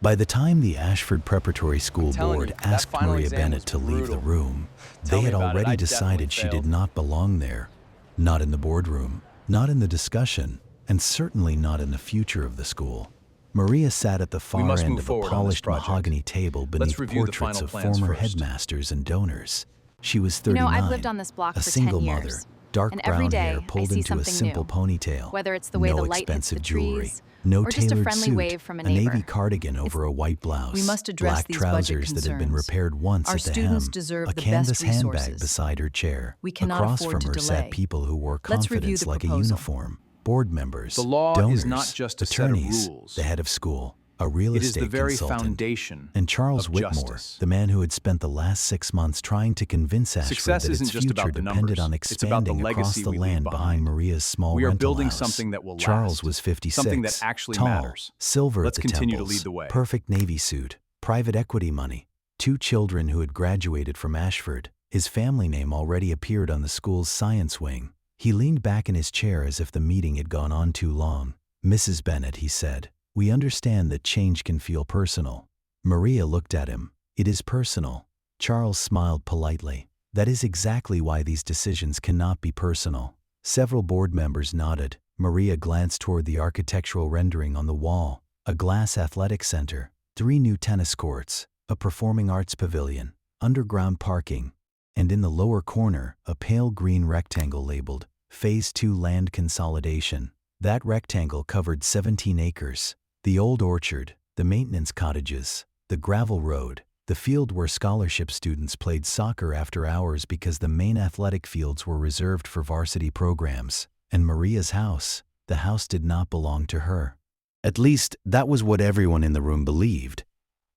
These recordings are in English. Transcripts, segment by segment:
By the time the Ashford Preparatory School board you, that asked final Maria exam Bennett was to leave the brutal. room, Tell they me had about it. already I decided definitely she failed. did not belong there. Not in the boardroom, not in the discussion, and certainly not in the future of the school. Maria sat at the far must end move of a forward on this polished project. mahogany table Let's beneath review the portraits final of plans former first. headmasters and donors. She was You 39, know, I've lived on this block a for single 10 mother, years. dark And every brown day, hair I pulled see into a something simple new. ponytail. Whether it's the way no the light hits expensive the jewelry, trees, no or just a tailored friendly suit, wave from a navy neighbor. cardigan over a white blouse, We must address black these budget trousers that had been concerns. repaired once Our at the students hem, deserve a the canvas best handbag resources. beside her chair. We cannot Across afford from to her delay. sat people who wore Let's review confidence the like a proposal. uniform. Board members, The law donors, is not just a set of attorneys, rules. the head of school, a real It is estate the very consultant, foundation and Charles of Whitmore, justice. the man who had spent the last 6 months trying to convince Ashford Success that isn't its just future about the depended numbers. on It's about the expanding across legacy the we leave land behind behind. Maria's small We are rental building house. something that will Charles last, was 56, something that actually tall, matters. silver Let's at the continue to temples, lead the way. perfect navy suit, private equity money, 2 children who had graduated from Ashford. His family name already appeared on the school's science wing. He leaned back in his chair as if the meeting had gone on too long. "Mrs. Bennett," he said, "we understand that change can feel personal." Maria looked at him. "It is personal." Charles smiled politely. "That is exactly why these decisions cannot be personal." Several board members nodded. Maria glanced toward the architectural rendering on the wall. A glass athletic center, 3 new tennis courts, a performing arts pavilion, underground parking, and in the lower corner, a pale green rectangle labeled Phase 2 Land Consolidation. That rectangle covered 17 acres. The old orchard, the maintenance cottages, the gravel road, the field where scholarship students played soccer after hours because the main athletic fields were reserved for varsity programs, and Maria's house. The house did not belong to her. At least, that was what everyone in the room believed.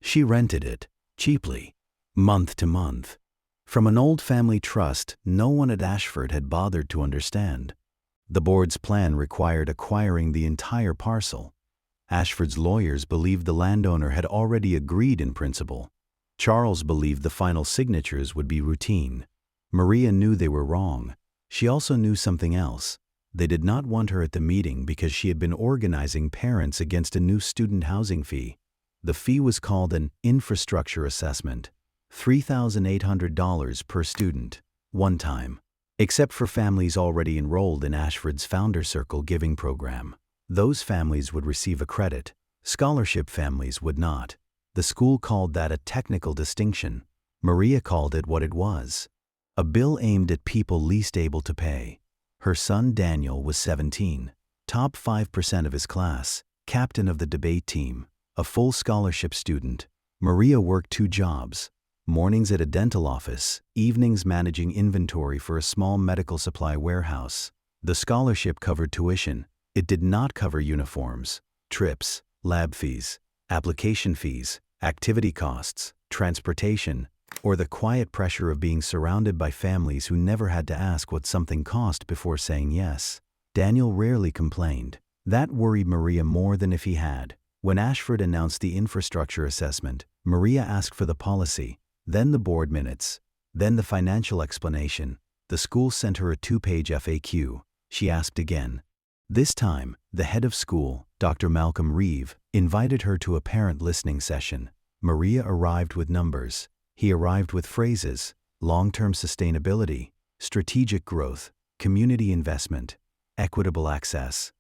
She rented it, cheaply, month to month, from an old family trust no one at Ashford had bothered to understand. The board's plan required acquiring the entire parcel. Ashford's lawyers believed the landowner had already agreed in principle. Charles believed the final signatures would be routine. Maria knew they were wrong. She also knew something else. They did not want her at the meeting because she had been organizing parents against a new student housing fee. The fee was called an infrastructure assessment, $3,800 per student, one time. Except for families already enrolled in Ashford's Founder Circle giving program. Those families would receive a credit. Scholarship families would not. The school called that a technical distinction. Maria called it what it was. A bill aimed at people least able to pay. Her son Daniel was 17, top 5% of his class, captain of the debate team, a full scholarship student. Maria worked 2 jobs. Mornings at a dental office, evenings managing inventory for a small medical supply warehouse. The scholarship covered tuition. It did not cover uniforms, trips, lab fees, application fees, activity costs, transportation, or the quiet pressure of being surrounded by families who never had to ask what something cost before saying yes. Daniel rarely complained. That worried Maria more than if he had. When Ashford announced the infrastructure assessment, Maria asked for the policy, then the board minutes, then the financial explanation. The school sent her a 2-page FAQ. She asked again. This time, the head of school, Dr. Malcolm Reeve, invited her to a parent listening session. Maria arrived with numbers. He arrived with phrases: long-term sustainability, strategic growth, community investment, equitable access.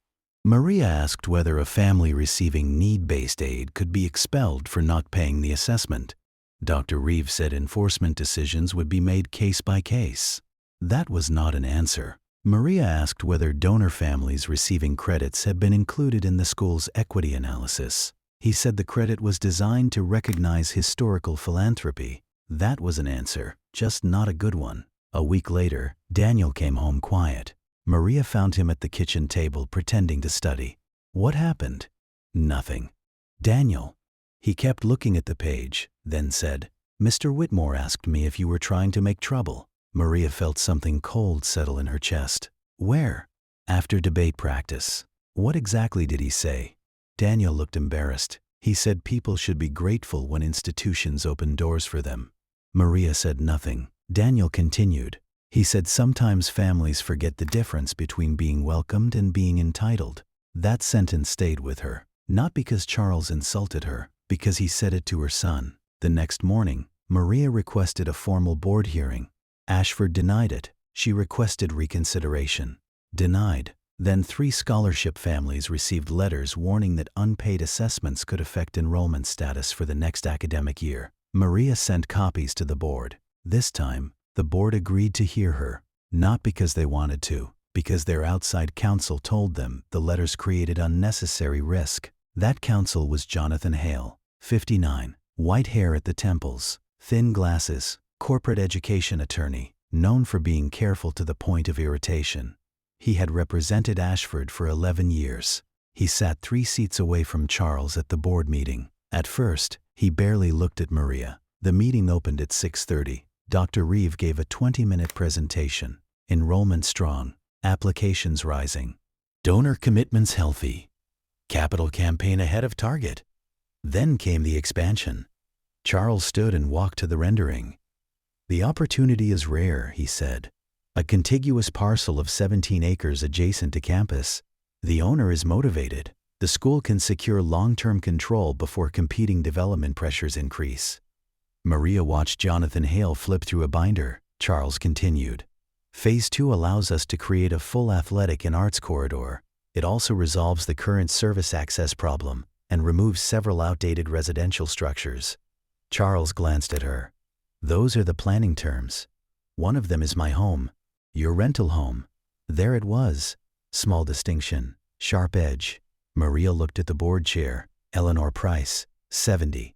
Maria asked whether a family receiving need-based aid could be expelled for not paying the assessment. Dr. Reeve said enforcement decisions would be made case by case. That was not an answer. Maria asked whether donor families receiving credits had been included in the school's equity analysis. He said the credit was designed to recognize historical philanthropy. That was an answer, just not a good one. A week later, Daniel came home quiet. Maria found him at the kitchen table pretending to study. What happened? Nothing. Daniel. He kept looking at the page, then said, "Mr. Whitmore asked me if you were trying to make trouble." Maria felt something cold settle in her chest. Where? After debate practice. What exactly did he say? Daniel looked embarrassed. He said people should be grateful when institutions open doors for them. Maria said nothing. Daniel continued. He said sometimes families forget the difference between being welcomed and being entitled. That sentence stayed with her. Not because Charles insulted her, because he said it to her son. The next morning, Maria requested a formal board hearing. Ashford denied it. She requested reconsideration. Denied. Then 3 scholarship families received letters warning that unpaid assessments could affect enrollment status for the next academic year. Maria sent copies to the board. This time, the board agreed to hear her, not because they wanted to, because their outside counsel told them the letters created unnecessary risk. That counsel was Jonathan Hale, 59, white hair at the temples, thin glasses, corporate education attorney, known for being careful to the point of irritation. He had represented Ashford for 11 years. He sat 3 seats away from Charles at the board meeting. At first, he barely looked at Maria. The meeting opened at 6:30. Dr. Reeve gave a 20-minute presentation. Enrollment strong. Applications rising. Donor commitments healthy. Capital campaign ahead of target. Then came the expansion. Charles stood and walked to the rendering. The opportunity is rare, he said. A contiguous parcel of 17 acres adjacent to campus. The owner is motivated. The school can secure long-term control before competing development pressures increase. Maria watched Jonathan Hale flip through a binder. Charles continued. Phase 2 allows us to create a full athletic and arts corridor. It also resolves the current service access problem and removes several outdated residential structures. Charles glanced at her. Those are the planning terms. One of them is my home. Your rental home. There it was. Small distinction. Sharp edge. Maria looked at the board chair. Eleanor Price, 70.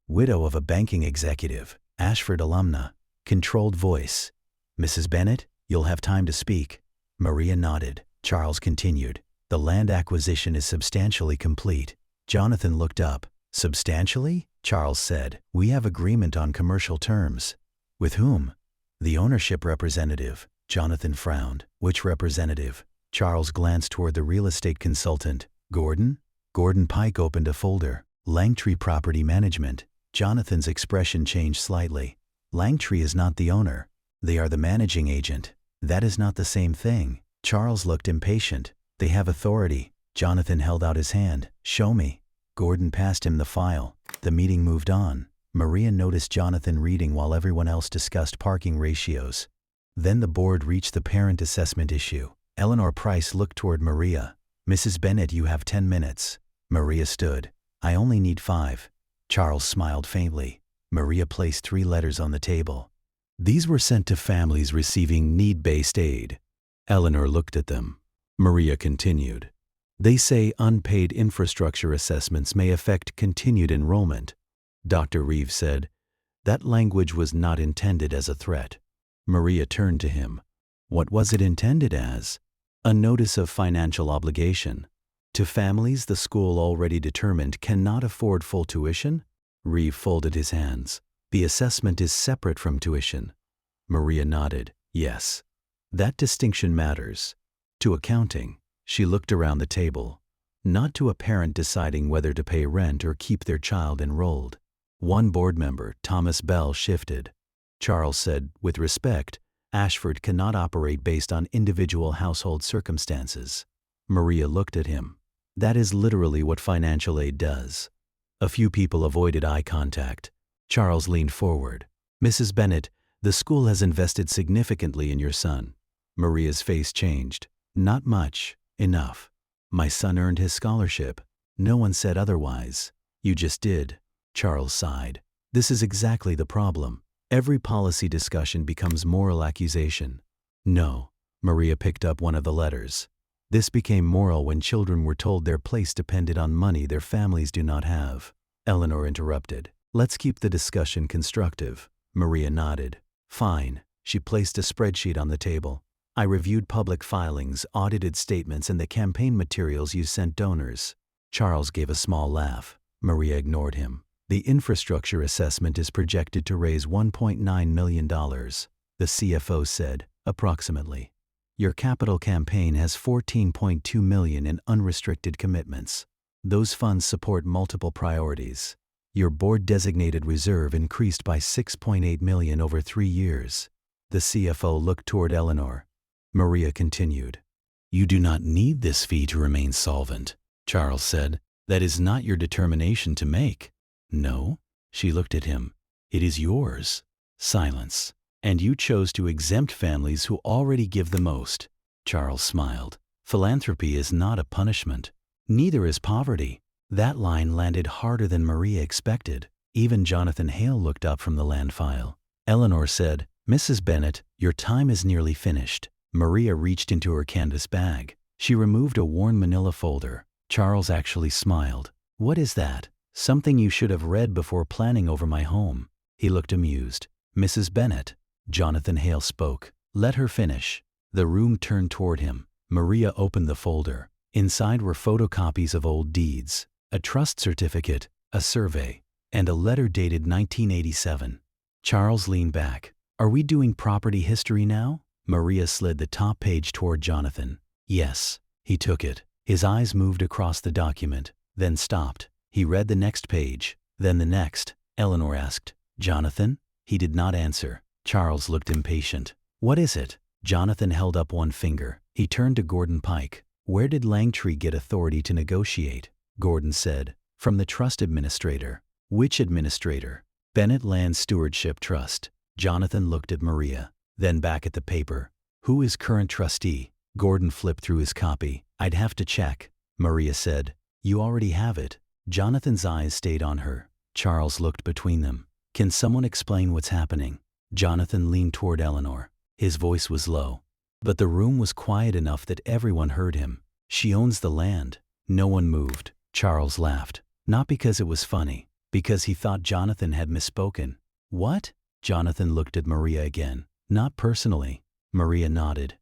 Widow of a banking executive. Ashford alumna. Controlled voice. Mrs. Bennett, you'll have time to speak. Maria nodded. Charles continued. The land acquisition is substantially complete. Jonathan looked up. Substantially? Charles said. We have agreement on commercial terms. With whom? The ownership representative. Jonathan frowned. Which representative? Charles glanced toward the real estate consultant. Gordon? Gordon Pike opened a folder. Langtree Property Management. Jonathan's expression changed slightly. Langtree is not the owner. They are the managing agent. That is not the same thing. Charles looked impatient. They have authority. Jonathan held out his hand. Show me. Gordon passed him the file. The meeting moved on. Maria noticed Jonathan reading while everyone else discussed parking ratios. Then the board reached the parent assessment issue. Eleanor Price looked toward Maria. Mrs. Bennett, you have 10 minutes. Maria stood. I only need 5. Charles smiled faintly. Maria placed 3 letters on the table. These were sent to families receiving need-based aid. Eleanor looked at them. Maria continued. They say unpaid infrastructure assessments may affect continued enrollment. Dr. Reeve said, that language was not intended as a threat. Maria turned to him. What was it intended as? A notice of financial obligation. To families the school already determined cannot afford full tuition? Reeve folded his hands. The assessment is separate from tuition. Maria nodded. Yes. That distinction matters. To accounting. She looked around the table. Not to a parent deciding whether to pay rent or keep their child enrolled. One board member, Thomas Bell, shifted. Charles said, with respect, Ashford cannot operate based on individual household circumstances. Maria looked at him. That is literally what financial aid does. A few people avoided eye contact. Charles leaned forward. Mrs. Bennett, the school has invested significantly in your son. Maria's face changed. Not much. Enough. My son earned his scholarship. No one said otherwise. You just did. Charles sighed. This is exactly the problem. Every policy discussion becomes moral accusation. No. Maria picked up one of the letters. This became moral when children were told their place depended on money their families do not have. Eleanor interrupted. Let's keep the discussion constructive. Maria nodded. Fine. She placed a spreadsheet on the table. I reviewed public filings, audited statements, and the campaign materials you sent donors. Charles gave a small laugh. Maria ignored him. The infrastructure assessment is projected to raise $1.9 million, the CFO said, approximately. Your capital campaign has $14.2 million in unrestricted commitments. Those funds support multiple priorities. Your board-designated reserve increased by $6.8 million over 3 years. The CFO looked toward Eleanor. Maria continued. You do not need this fee to remain solvent, Charles said. That is not your determination to make. No. She looked at him. It is yours. Silence. And you chose to exempt families who already give the most. Charles smiled. Philanthropy is not a punishment. Neither is poverty. That line landed harder than Maria expected. Even Jonathan Hale looked up from the land file. Eleanor said, "Mrs. Bennett, your time is nearly finished." Maria reached into her canvas bag. She removed a worn manila folder. Charles actually smiled. "What is that?" "Something you should have read before planning over my home." He looked amused. "Mrs. Bennett." Jonathan Hale spoke. "Let her finish." The room turned toward him. Maria opened the folder. Inside were photocopies of old deeds, a trust certificate, a survey, and a letter dated 1987. Charles leaned back. "Are we doing property history now?" Maria slid the top page toward Jonathan. "Yes." He took it. His eyes moved across the document, then stopped. He read the next page, then the next. Eleanor asked, "Jonathan?" He did not answer. Charles looked impatient. "What is it?" Jonathan held up one finger. He turned to Gordon Pike. "Where did Langtree get authority to negotiate?" Gordon said, "From the trust administrator." "Which administrator?" "Bennett Land Stewardship Trust." Jonathan looked at Maria, then back at the paper. "Who is current trustee?" Gordon flipped through his copy. "I'd have to check." Maria said, "You already have it." Jonathan's eyes stayed on her. Charles looked between them. "Can someone explain what's happening?" Jonathan leaned toward Eleanor. His voice was low, but the room was quiet enough that everyone heard him. "She owns the land." No one moved. Charles laughed. Not because it was funny, because he thought Jonathan had misspoken. "What?" Jonathan looked at Maria again. "Not personally." Maria nodded.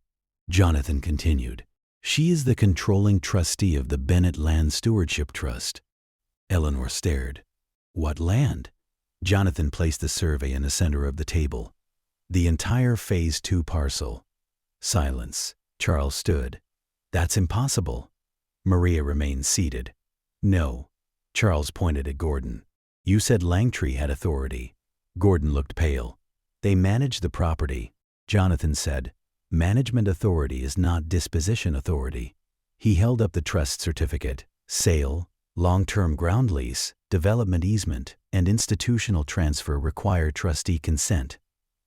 Jonathan continued. "She is the controlling trustee of the Bennett Land Stewardship Trust." Eleanor stared. "What land?" Jonathan placed the survey in the center of the table. "The entire Phase 2 parcel." Silence. Charles stood. "That's impossible." Maria remained seated. "No." Charles pointed at Gordon. "You said Langtree had authority." Gordon looked pale. "They manage the property." Jonathan said, "Management authority is not disposition authority." He held up the trust certificate. "Sale, long-term ground lease, development easement, and institutional transfer require trustee consent."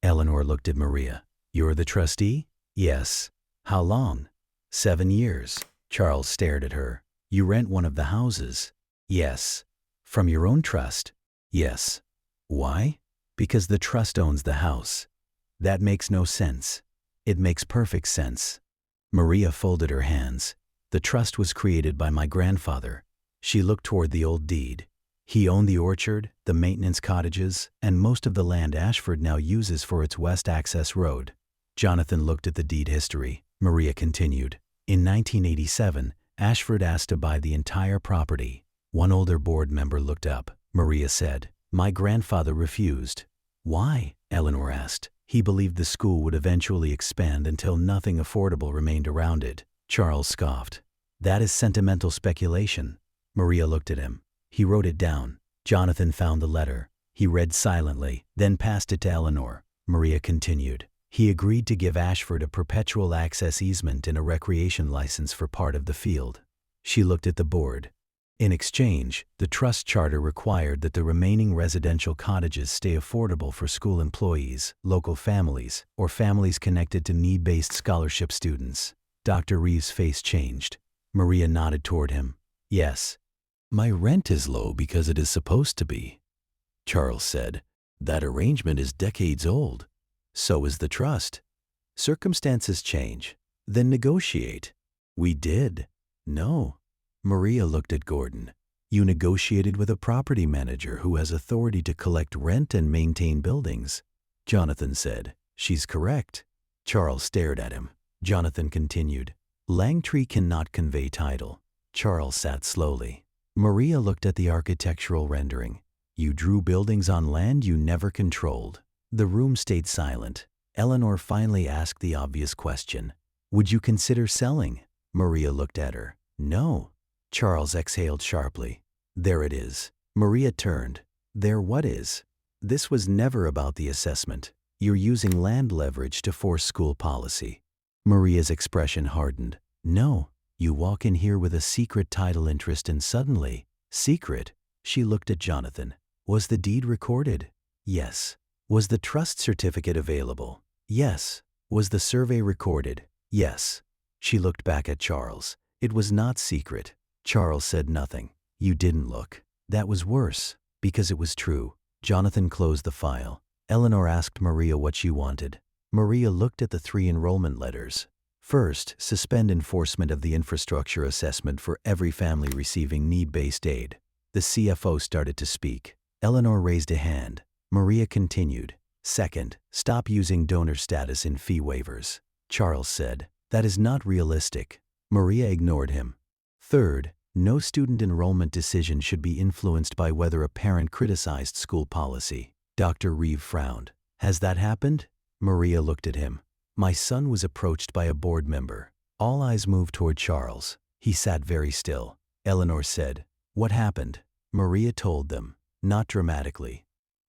Eleanor looked at Maria. "You're the trustee?" "Yes." "How long?" 7 years. Charles stared at her. "You rent one of the houses?" "Yes." "From your own trust?" "Yes." "Why?" "Because the trust owns the house." "That makes no sense." "It makes perfect sense." Maria folded her hands. "The trust was created by my grandfather." She looked toward the old deed. "He owned the orchard, the maintenance cottages, and most of the land Ashford now uses for its west access road." Jonathan looked at the deed history. Maria continued. "In 1987, Ashford asked to buy the entire property." One older board member looked up. Maria said, "My grandfather refused." "Why?" Eleanor asked. "He believed the school would eventually expand until nothing affordable remained around it." Charles scoffed. "That is sentimental speculation." Maria looked at him. He wrote it down. Jonathan found the letter. He read silently, then passed it to Eleanor. Maria continued. "He agreed to give Ashford a perpetual access easement and a recreation license for part of the field." She looked at the board. In exchange, the trust charter required that the remaining residential cottages stay affordable for school employees, local families, or families connected to need-based scholarship students. Dr. Reeves' face changed. Maria nodded toward him. "Yes. My rent is low because it is supposed to be." Charles said, "That arrangement is decades old." "So is the trust." "Circumstances change. Then negotiate." "We did." "No." Maria looked at Gordon. "You negotiated with a property manager who has authority to collect rent and maintain buildings." Jonathan said, "She's correct." Charles stared at him. Jonathan continued, "Langtree cannot convey title." Charles sat slowly. Maria looked at the architectural rendering. "You drew buildings on land you never controlled." The room stayed silent. Eleanor finally asked the obvious question. "Would you consider selling?" Maria looked at her. "No." Charles exhaled sharply. "There it is." Maria turned. "There what is?" "This was never about the assessment. You're using land leverage to force school policy." Maria's expression hardened. "No. You walk in here with a secret title interest and suddenly—" "Secret?" She looked at Jonathan. Was the deed recorded? Yes. Was the trust certificate available? Yes. Was the survey recorded? Yes. She looked back at Charles. It was not secret. Charles said nothing. You didn't look. That was worse, because it was true. Jonathan closed the file. Eleanor asked Maria what she wanted. Maria looked at the 3 enrollment letters. First, suspend enforcement of the infrastructure assessment for every family receiving need-based aid. The CFO started to speak. Eleanor raised a hand. Maria continued. Second, stop using donor status in fee waivers. Charles said, that is not realistic. Maria ignored him. Third, no student enrollment decision should be influenced by whether a parent criticized school policy. Dr. Reeve frowned. Has that happened? Maria looked at him. My son was approached by a board member. All eyes moved toward Charles. He sat very still. Eleanor said, what happened? Maria told them, not dramatically.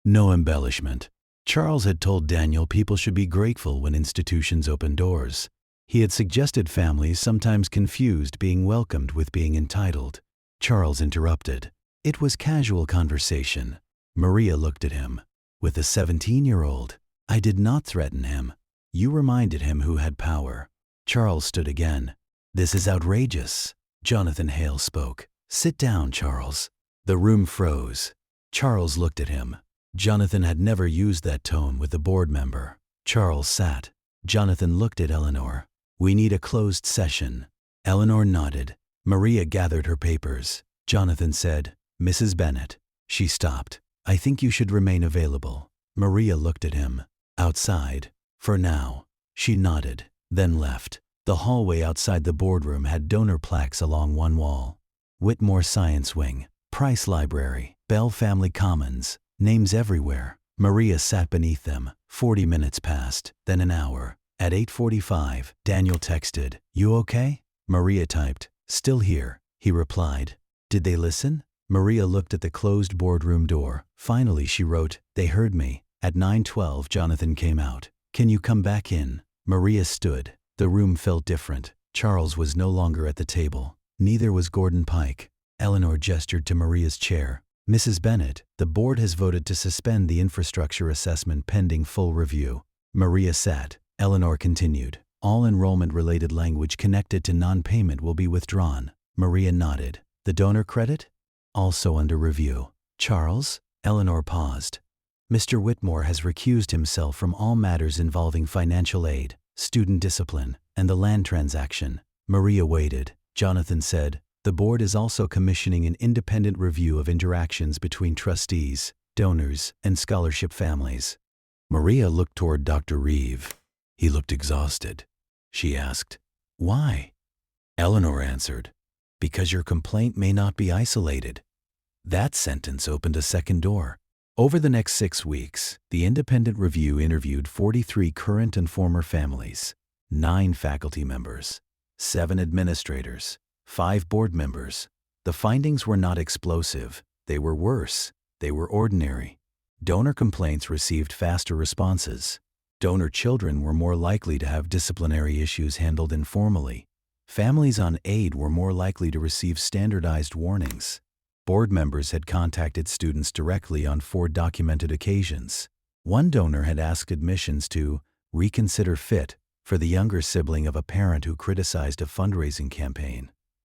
No embellishment. Charles had told Daniel people should be grateful when institutions open doors. He had suggested families sometimes confused being welcomed with being entitled. Charles interrupted. It was casual conversation. Maria looked at him. With a 17-year-old, I did not threaten him. You reminded him who had power. Charles stood again. This is outrageous. Jonathan Hale spoke. Sit down, Charles. The room froze. Charles looked at him. Jonathan had never used that tone with a board member. Charles sat. Jonathan looked at Eleanor. We need a closed session. Eleanor nodded. Maria gathered her papers. Jonathan said, Mrs. Bennett. She stopped. I think you should remain available. Maria looked at him. Outside. For now. She nodded, then left. The hallway outside the boardroom had donor plaques along one wall. Whitmore Science Wing, Price Library, Bell Family Commons, names everywhere. Maria sat beneath them. 40 minutes passed, then an hour. At 8:45, Daniel texted, You okay? Maria typed, Still here, he replied. Did they listen? Maria looked at the closed boardroom door. Finally, she wrote, They heard me. At 9:12, Jonathan came out. Can you come back in? Maria stood. The room felt different. Charles was no longer at the table. Neither was Gordon Pike. Eleanor gestured to Maria's chair. Mrs. Bennett, the board has voted to suspend the infrastructure assessment pending full review. Maria sat. Eleanor continued. All enrollment-related language connected to non-payment will be withdrawn. Maria nodded. The donor credit? Also under review. Charles? Eleanor paused. Mr. Whitmore has recused himself from all matters involving financial aid, student discipline, and the land transaction. Maria waited. Jonathan said, The board is also commissioning an independent review of interactions between trustees, donors, and scholarship families. Maria looked toward Dr. Reeve. He looked exhausted. She asked, Why? Eleanor answered, Because your complaint may not be isolated. That sentence opened a second door. Over the next 6 weeks, the independent review interviewed 43 current and former families, 9 faculty members, 7 administrators, 5 board members. The findings were not explosive. They were worse. They were ordinary. Donor complaints received faster responses. Donor children were more likely to have disciplinary issues handled informally. Families on aid were more likely to receive standardized warnings. Board members had contacted students directly on 4 documented occasions. One donor had asked admissions to reconsider fit for the younger sibling of a parent who criticized a fundraising campaign.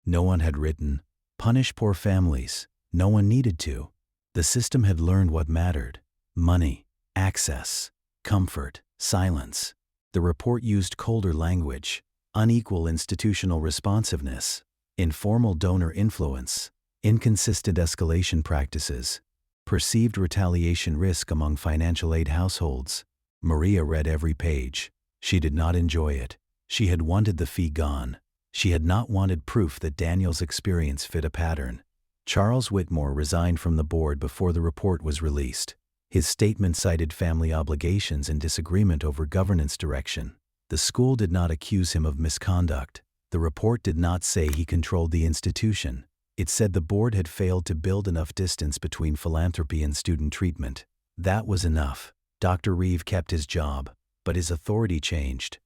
No one had written, Punish poor families. No one needed to. The system had learned what mattered: money, access, comfort, silence. The report used colder language, unequal institutional responsiveness, informal donor influence, inconsistent escalation practices, perceived retaliation risk among financial aid households. Maria read every page. She did not enjoy it. She had wanted the fee gone. She had not wanted proof that Daniel's experience fit a pattern. Charles Whitmore resigned from the board before the report was released. His statement cited family obligations and disagreement over governance direction. The school did not accuse him of misconduct. The report did not say he controlled the institution. It said the board had failed to build enough distance between philanthropy and student treatment. That was enough. Dr. Reeve kept his job, but his authority changed.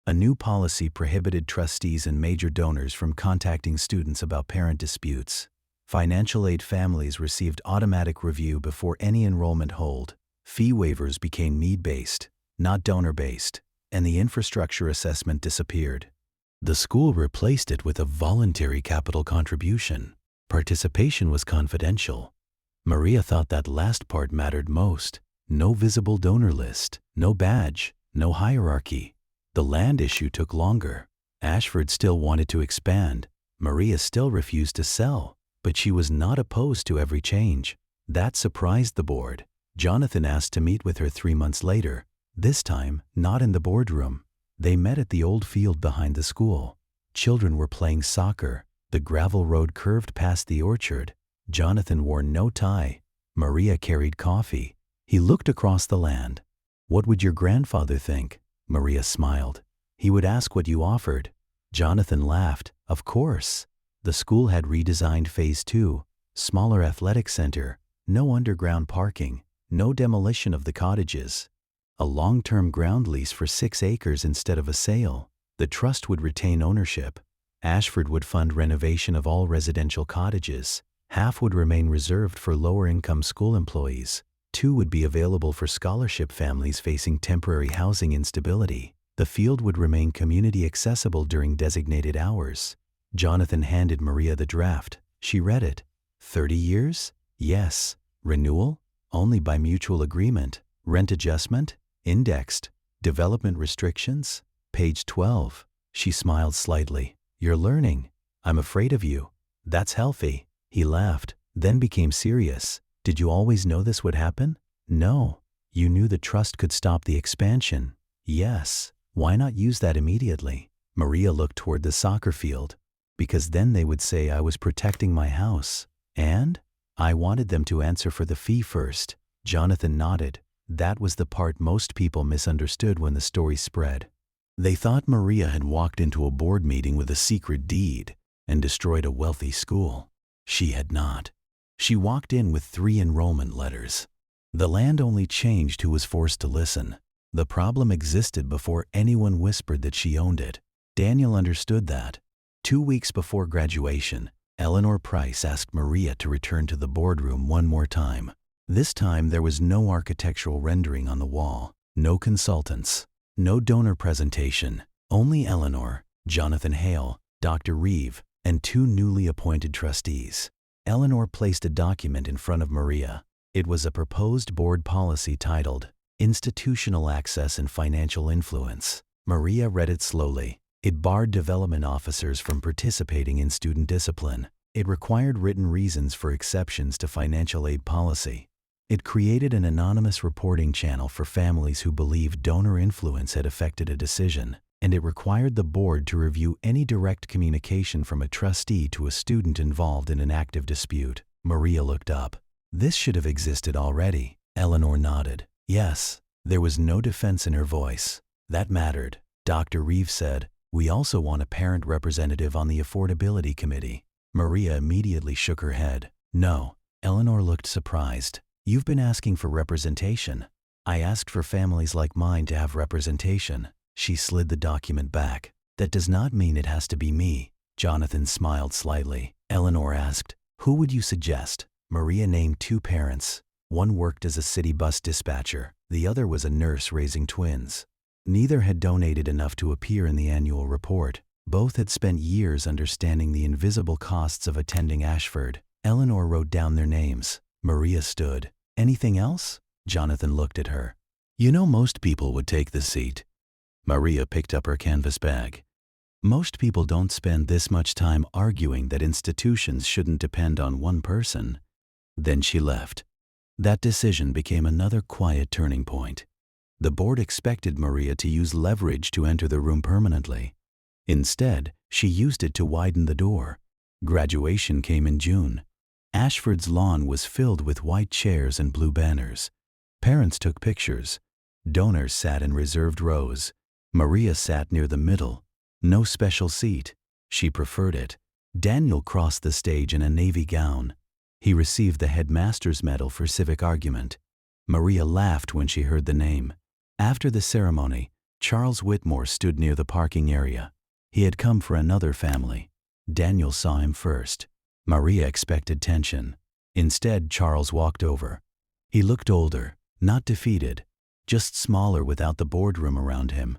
A new policy prohibited trustees and major donors from contacting students about parent disputes. Financial aid families received automatic review before any enrollment hold. Fee waivers became need-based, not donor-based, and the infrastructure assessment disappeared. The school replaced it with a voluntary capital contribution. Participation was confidential. Maria thought that last part mattered most. No visible donor list, no badge, no hierarchy. The land issue took longer. Ashford still wanted to expand. Maria still refused to sell, but she was not opposed to every change. That surprised the board. Jonathan asked to meet with her 3 months later, this time not in the boardroom. They met at the old field behind the school. Children were playing soccer. The gravel road curved past the orchard. Jonathan wore no tie. Maria carried coffee. He looked across the land. What would your grandfather think? Maria smiled. He would ask what you offered. Jonathan laughed. Of course. The school had redesigned Phase 2, smaller athletic center, no underground parking, no demolition of the cottages. A long-term ground lease for 6 acres instead of a sale. The trust would retain ownership. Ashford would fund renovation of all residential cottages. Half would remain reserved for lower-income school employees. 2 would be available for scholarship families facing temporary housing instability. The field would remain community accessible during designated hours. Jonathan handed Maria the draft. She read it. 30 years? Yes. Renewal? Only by mutual agreement. Rent adjustment? Indexed. Development restrictions? Page 12. She smiled slightly. You're learning. I'm afraid of you. That's healthy. He laughed, then became serious. Did you always know this would happen? No. You knew the trust could stop the expansion. Yes. Why not use that immediately? Maria looked toward the soccer field. Because then they would say I was protecting my house. And? I wanted them to answer for the fee first. Jonathan nodded. That was the part most people misunderstood when the story spread. They thought Maria had walked into a board meeting with a secret deed and destroyed a wealthy school. She had not. She walked in with 3 enrollment letters. The land only changed who was forced to listen. The problem existed before anyone whispered that she owned it. Daniel understood that. 2 weeks before graduation, Eleanor Price asked Maria to return to the boardroom one more time. This time there was no architectural rendering on the wall, no consultants, no donor presentation, only Eleanor, Jonathan Hale, Dr. Reeve, and 2 newly appointed trustees. Eleanor placed a document in front of Maria. It was a proposed board policy titled, Institutional Access and Financial Influence. Maria read it slowly. It barred development officers from participating in student discipline. It required written reasons for exceptions to financial aid policy. It created an anonymous reporting channel for families who believed donor influence had affected a decision, and it required the board to review any direct communication from a trustee to a student involved in an active dispute. Maria looked up. This should have existed already. Eleanor nodded. Yes. There was no defense in her voice. That mattered. Dr. Reeve said, we also want a parent representative on the affordability committee. Maria immediately shook her head. No. Eleanor looked surprised. You've been asking for representation. I asked for families like mine to have representation. She slid the document back. That does not mean it has to be me. Jonathan smiled slightly. Eleanor asked, who would you suggest? Maria named 2 parents. One worked as a city bus dispatcher. The other was a nurse raising twins. Neither had donated enough to appear in the annual report. Both had spent years understanding the invisible costs of attending Ashford. Eleanor wrote down their names. Maria stood. Anything else? Jonathan looked at her. You know, most people would take the seat. Maria picked up her canvas bag. Most people don't spend this much time arguing that institutions shouldn't depend on one person. Then she left. That decision became another quiet turning point. The board expected Maria to use leverage to enter the room permanently. Instead, she used it to widen the door. Graduation came in June. Ashford's lawn was filled with white chairs and blue banners. Parents took pictures. Donors sat in reserved rows. Maria sat near the middle. No special seat. She preferred it. Daniel crossed the stage in a navy gown. He received the headmaster's medal for civic argument. Maria laughed when she heard the name. After the ceremony, Charles Whitmore stood near the parking area. He had come for another family. Daniel saw him first. Maria expected tension. Instead, Charles walked over. He looked older, not defeated, just smaller without the boardroom around him.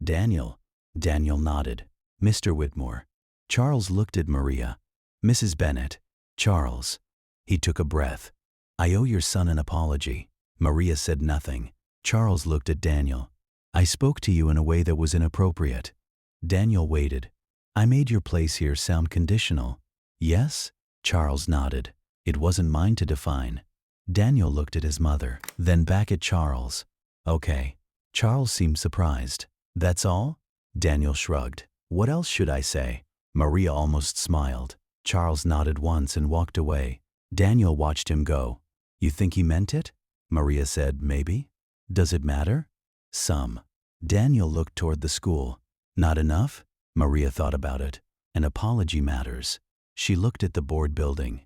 Daniel. Daniel nodded. Mr. Whitmore. Charles looked at Maria. Mrs. Bennett. Charles. He took a breath. I owe your son an apology. Maria said nothing. Charles looked at Daniel. I spoke to you in a way that was inappropriate. Daniel waited. I made your place here sound conditional. Yes? Charles nodded. It wasn't mine to define. Daniel looked at his mother, then back at Charles. Okay. Charles seemed surprised. That's all? Daniel shrugged. What else should I say? Maria almost smiled. Charles nodded once and walked away. Daniel watched him go. You think he meant it? Maria said, maybe. Does it matter? Some. Daniel looked toward the school. Not enough? Maria thought about it. An apology matters. She looked at the board building.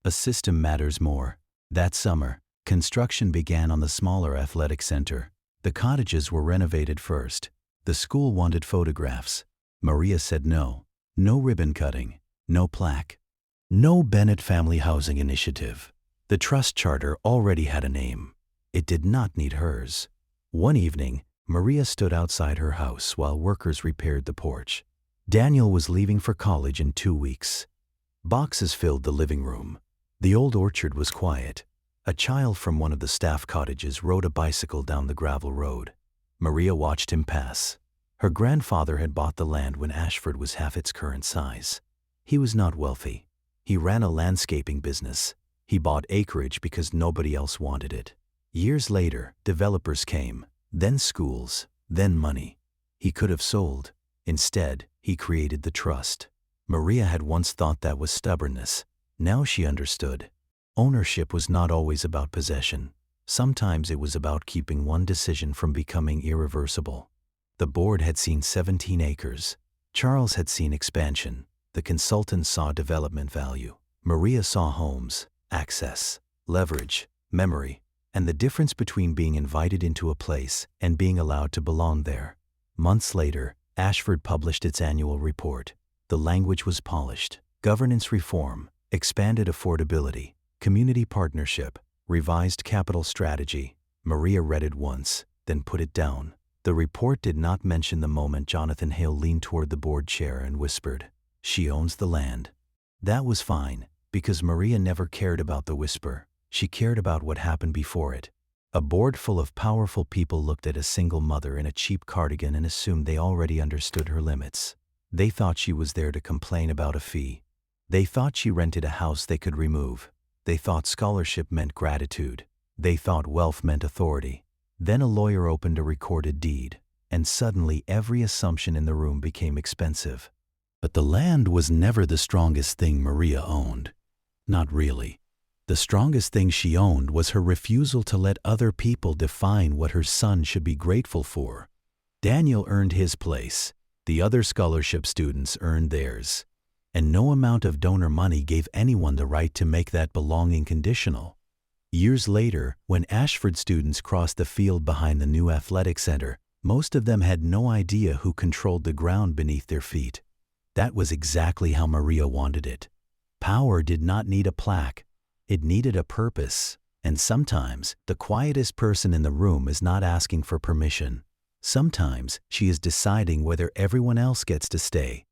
A system matters more. That summer, construction began on the smaller athletic center. The cottages were renovated first. The school wanted photographs. Maria said no. No ribbon cutting. No plaque. No Bennett Family Housing Initiative. The trust charter already had a name. It did not need hers. One evening, Maria stood outside her house while workers repaired the porch. Daniel was leaving for college in 2 weeks. Boxes filled the living room. The old orchard was quiet. A child from one of the staff cottages rode a bicycle down the gravel road. Maria watched him pass. Her grandfather had bought the land when Ashford was half its current size. He was not wealthy. He ran a landscaping business. He bought acreage because nobody else wanted it. Years later, developers came, then schools, then money. He could have sold. Instead, he created the trust. Maria had once thought that was stubbornness. Now she understood. Ownership was not always about possession. Sometimes it was about keeping one decision from becoming irreversible. The board had seen 17 acres. Charles had seen expansion. The consultant saw development value. Maria saw homes, access, leverage, memory, and the difference between being invited into a place and being allowed to belong there. Months later, Ashford published its annual report. The language was polished. Governance reform, expanded affordability, community partnership, revised capital strategy. Maria read it once, then put it down. The report did not mention the moment Jonathan Hale leaned toward the board chair and whispered, "She owns the land." That was fine, because Maria never cared about the whisper. She cared about what happened before it. A board full of powerful people looked at a single mother in a cheap cardigan and assumed they already understood her limits. They thought she was there to complain about a fee. They thought she rented a house they could remove. They thought scholarship meant gratitude. They thought wealth meant authority. Then a lawyer opened a recorded deed, and suddenly every assumption in the room became expensive. But the land was never the strongest thing Maria owned. Not really. The strongest thing she owned was her refusal to let other people define what her son should be grateful for. Daniel earned his place. The other scholarship students earned theirs. And no amount of donor money gave anyone the right to make that belonging conditional. Years later, when Ashford students crossed the field behind the new athletic center, most of them had no idea who controlled the ground beneath their feet. That was exactly how Maria wanted it. Power did not need a plaque. It needed a purpose. And sometimes, the quietest person in the room is not asking for permission. Sometimes, she is deciding whether everyone else gets to stay.